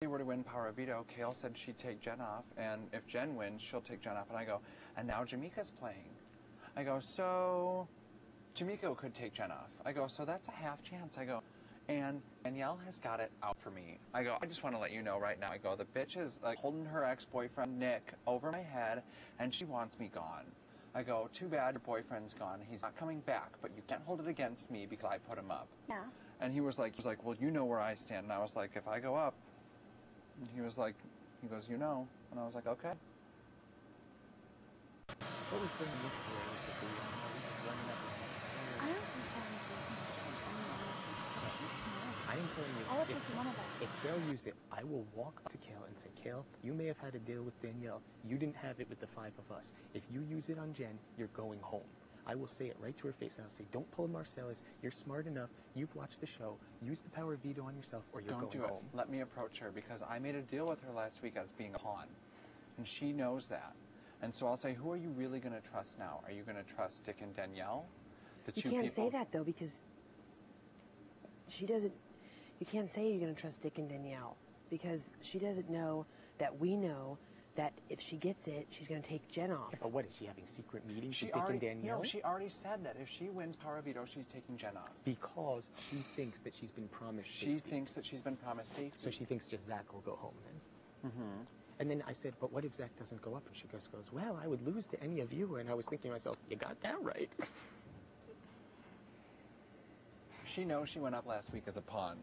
they were to win Power of Veto, Kale said she'd take Jen off, and if Jen wins, she'll take Jen off. And I go, and now Jamaica's playing. I go, so Jamaica could take Jen off. I go, so that's a half chance. I go, and Danielle has got it out for me. I go, I just want to let you know right now. I go, the bitch is like holding her ex-boyfriend, Nick, over my head, and she wants me gone. I go, too bad your boyfriend's gone. He's not coming back, but you can't hold it against me because I put him up. Yeah. And he was like, well, you know where I stand. And I was like, if I go up, and he was like, he goes, you know. And I was like, okay. What was bringing this here with the running up the stairs? I don't think Kelly was much of an emotions. She's smart. I am telling you, I will take one of us. if Kale used it, I will walk up to Kale and say, Kale, you may have had a deal with Danielle. You didn't have it with the 5 of us. If you use it on Jen, you're going home. I will say it right to her face, and I'll say, don't pull Marcellus. You're smart enough. You've watched the show. Use the power of veto on yourself, or you're Don't going do it. home. Let me approach her, because I made a deal with her last week as being a pawn. And she knows that. And so I'll say, who are you really going to trust now? Are you going to trust Dick and Danielle? You can't say that, though, because she doesn't... You can't say you're going to trust Dick and Danielle, because she doesn't know that we know that if she gets it, she's going to take Jen off. Yeah, but what, is she having secret meetings with Dick and Danielle? No, she already said that if she wins Power of Veto, she's taking Jen off. Because she thinks that she's been promised She safety. thinks that she's been promised safety. So she thinks just Zach will go home then. Mm-hmm. And then I said, but what if Zach doesn't go up? And she goes, well, I would lose to any of you. And I was thinking to myself, you got that right. She knows she went up last week as a pawn.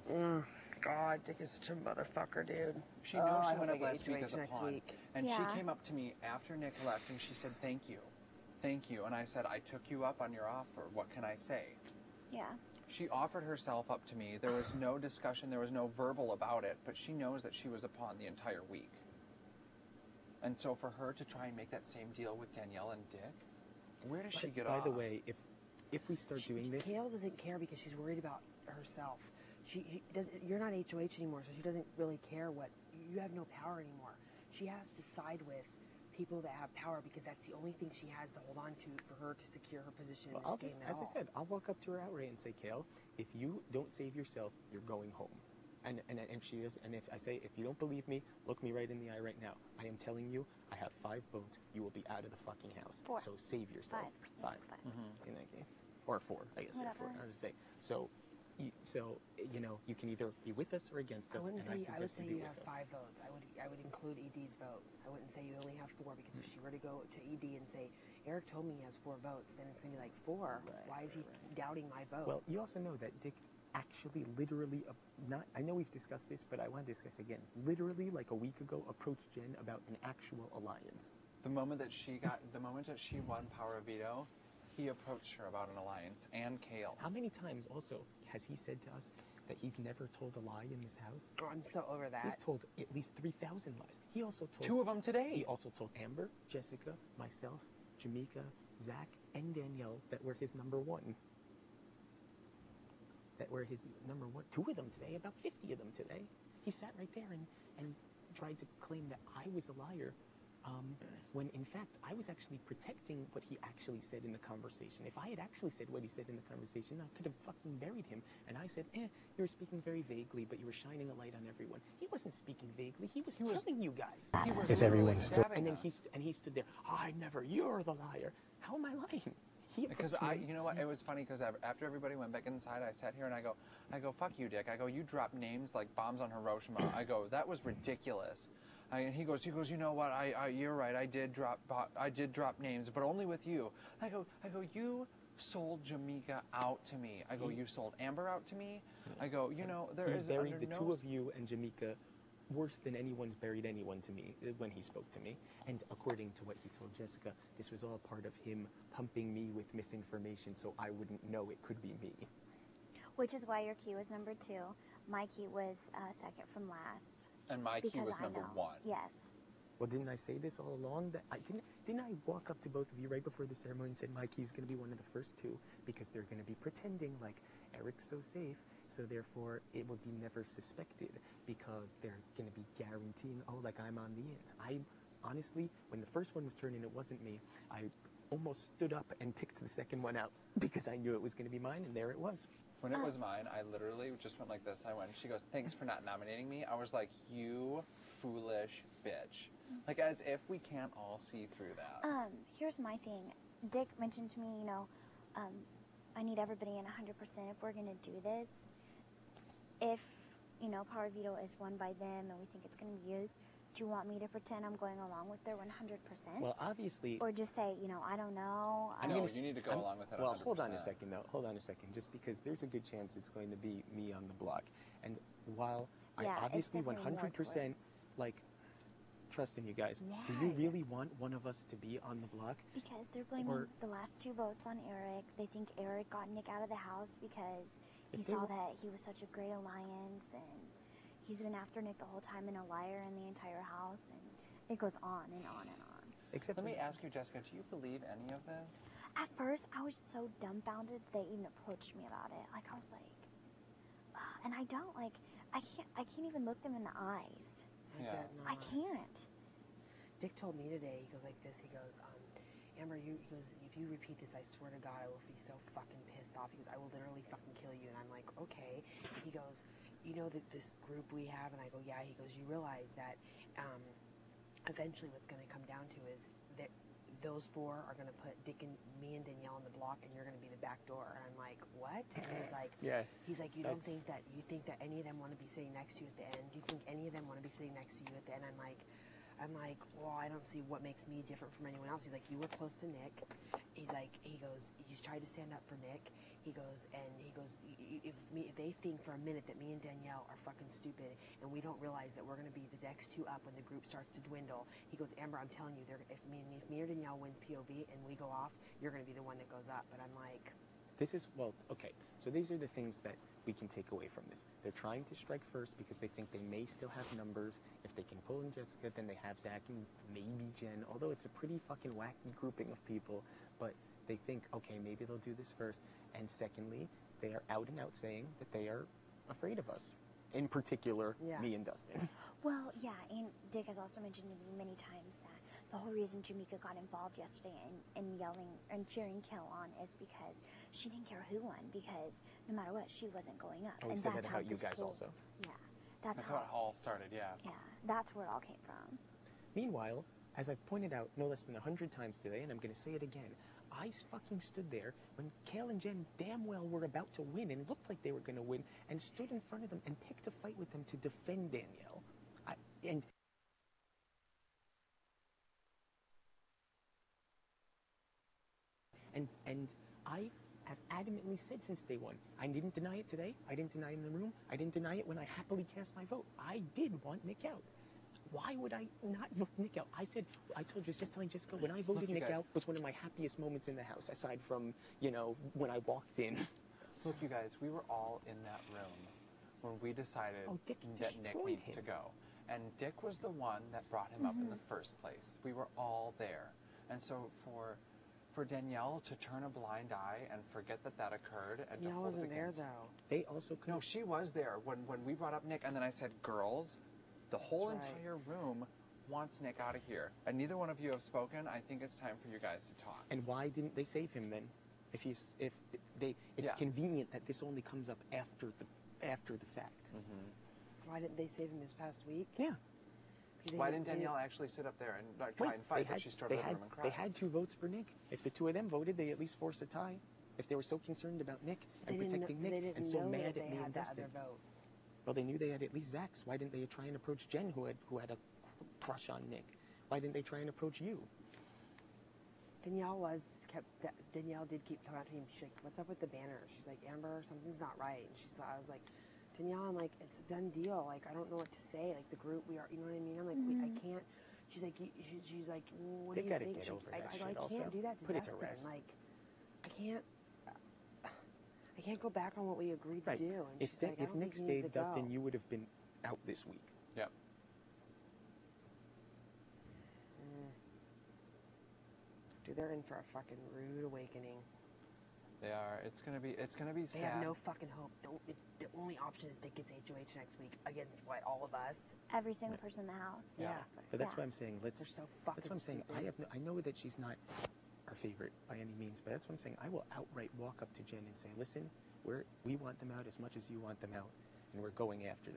God, Dick is such a motherfucker, dude. She knows she went I up hope I last get week HOH as a next pawn. week. And Yeah. she came up to me after Nick left, and she said, thank you. Thank you. And I said, I took you up on your offer. What can I say? Yeah. She offered herself up to me. There was no discussion. There was no verbal about it. But she knows that she was a pawn the entire week. And so for her to try and make that same deal with Danielle and Dick, where does she get off? By the way, if we start doing this... Kale doesn't care because she's worried about herself. She doesn't. You're not HOH anymore, so she doesn't really care what... You have no power anymore. She has to side with people that have power because that's the only thing she has to hold on to for her to secure her position in this game at all. As I said, I'll walk up to her outright and say, Kale, if you don't save yourself, you're going home. And if she is, and if I say, if you don't believe me, look me right in the eye right now. I am telling you, I have 5 votes. You will be out of the fucking house. 4. So save yourself. 5. 5. In that case, or 4. I guess. Whatever. 4. I was say. So you know, you can either be with us or against us. I wouldn't say. I would say you have us. 5 votes. I would include ED's vote. I wouldn't say you only have 4 because if she were to go to ED and say Eric told me he has 4 votes, then it's gonna be like 4. Why is he doubting my vote? Well, you also know that Dick actually literally I know we've discussed this, but I want to discuss again. Literally, like a week ago, approached Jen about an actual alliance. The moment that she won Power of Veto, he approached her about an alliance, and Kale. How many times also has he said to us that he's never told a lie in this house? Oh, I'm so over that. He's told at least 3,000 lies. He also told 2 of them today. He also told Amber, Jessica, myself, Jamaica, Zach, and Danielle that we're his number 1. That were his number 1. 2 of them today, about 50 of them today. He sat right there and tried to claim that I was a liar, when in fact I was actually protecting what he actually said in the conversation. If I had actually said what he said in the conversation, I could have fucking buried him. And I said, you were speaking very vaguely, but you were shining a light on everyone. He wasn't speaking vaguely. He was killing you guys. He was Is everyone still? stabbing And then us. he stood there. I never. You're the liar. How am I lying? Because you know what, it was funny because after everybody went back inside, I sat here and I go, fuck you, Dick. I go, you dropped names like bombs on Hiroshima. I go, that was ridiculous. And he goes, you know what? You're right. I did drop names, but only with you. I go, you sold Jamaica out to me. I go, you sold Amber out to me. I go, you know, there is buried the 2 of you and Jamaica worse than anyone's buried anyone to me when he spoke to me. And according to what he told Jessica, this was all part of him pumping me with misinformation so I wouldn't know it could be me. Which is why your key was number 2. My key was second from last. And my key was number 1. Yes. Well, didn't I say this all along? That didn't I walk up to both of you right before the ceremony and said my key's going to be one of the first 2 because they're going to be pretending like Eric's so safe, so therefore it will be never suspected because they're going to be guaranteeing, like I'm on the ends. I honestly, when the first one was turned in, it wasn't me. I almost stood up and picked the second one out because I knew it was going to be mine, and there it was. When it was mine, I literally just went like this. I went, she goes, thanks for not nominating me. I was like, you foolish bitch. Like, as if we can't all see through that. Here's my thing. Dick mentioned to me, I need everybody in 100% if we're going to do this. If, Power Veto is won by them and we think it's going to be used, do you want me to pretend I'm going along with their 100%? Well, obviously... Or just say, I don't know. No, you need to go along with it 100%. Well, hold on a second, though. Hold on a second. Just because there's a good chance it's going to be me on the block. And while I obviously 100%, trust in you guys, do you really want one of us to be on the block? Because they're blaming the last 2 votes on Eric. They think Eric got Nick out of the house because he saw that he was such a great alliance, and he's been after Nick the whole time and a liar in the entire house, and it goes on and on and on. Let me ask you, Jessica, do you believe any of this? At first, I was so dumbfounded they even approached me about it. I was like, and I don't, I can't even look them in the eyes. I can't. Dick told me today, he goes like this, he goes, Amber, he goes, if you repeat this, I swear to God, I will be so fucking pissed off. He goes, I will literally fucking kill you. And I'm like, okay. He goes, you know that this group we have? And I go, yeah. He goes, you realize that eventually what's going to come down to is that those 4 are going to put me and Danielle on the block, and you're going to be the back door. And I'm like, what? And he's like, he's like, you think that any of them want to be sitting next to you at the end? Do you think any of them want to be sitting next to you at the end? I'm like, well, I don't see what makes me different from anyone else. He's like, you were close to Nick. He's like, he goes, you tried to stand up for Nick. He goes, if they think for a minute that me and Danielle are fucking stupid and we don't realize that we're going to be the next 2 up when the group starts to dwindle. He goes, Amber, I'm telling you, if me or Danielle wins POV and we go off, you're going to be the one that goes up. But I'm like... okay, so these are the things that we can take away from this. They're trying to strike first because they think they may still have numbers. If they can pull in Jessica, then they have Zach and maybe Jen, although it's a pretty fucking wacky grouping of people. But they think, okay, maybe they'll do this first. And secondly, they are out and out saying that they are afraid of us. In particular, me and Dustin. Well, yeah, and Dick has also mentioned to me many times that the whole reason Jamaica got involved yesterday and yelling and cheering Kill on is because she didn't care who won, because no matter what, she wasn't going up. Oh, and that's how you guys also? Yeah. That's how it all started, yeah. Yeah, that's where it all came from. Meanwhile, as I've pointed out no less than 100 times today, and I'm going to say it again, I fucking stood there when Kale and Jen damn well were about to win and looked like they were going to win, and stood in front of them and picked a fight with them to defend Danielle. And I have adamantly said since day one, I didn't deny it today, I didn't deny it in the room, I didn't deny it when I happily cast my vote. I did want Nick out. Why would I not vote Nick out? I told you, just telling Jessica, when I voted Nick out was one of my happiest moments in the house, aside from, when I walked in. Look, you guys, we were all in that room when we decided that Nick needs to go. And Dick was the one that brought him up in the first place. We were all there. And so for Danielle to turn a blind eye and forget that occurred. And Danielle wasn't there, though. They also No, she was there when we brought up Nick, and then I said, girls, the whole entire room wants Nick out of here. And neither one of you have spoken. I think it's time for you guys to talk. And why didn't they save him then? It's convenient that this only comes up after the fact. Why didn't they save him this past week? Yeah. Why didn't Danielle actually sit up there and try and fight? She started the room and cried. They had 2 votes for Nick. If the 2 of them voted, they at least forced a tie. If they were so concerned about Nick and protecting Nick and so mad at me and Dustin. Well, they knew they had at least Zach's. Why didn't they try and approach Jen, who had a crush on Nick? Why didn't they try and approach you? Danielle did keep coming out to me. She's like, "What's up with the banner?" She's like, "Amber, something's not right." And I was like, "Danielle, I'm like, it's a done deal. Like, I don't know what to say. Like, the group, we are, you know what I mean? I'm like, I can't." She's like, "What do you think?" I can't do that to Dustin. Like, I can't go back on what we agreed to do. And if Nick stayed, Dustin, you would have been out this week. Yep. Dude, they're in for a fucking rude awakening. They are. It's gonna be sad. They have no fucking hope. The only option is Dick gets HOH next week against all of us. Every single person in the house. Yeah. But that's why I'm saying they're so fucking that's what I'm saying. stupid. I know that she's not our favorite by any means, but that's what I'm saying. I will outright walk up to Jen and say, "Listen, We want them out as much as you want them out, and we're going after them.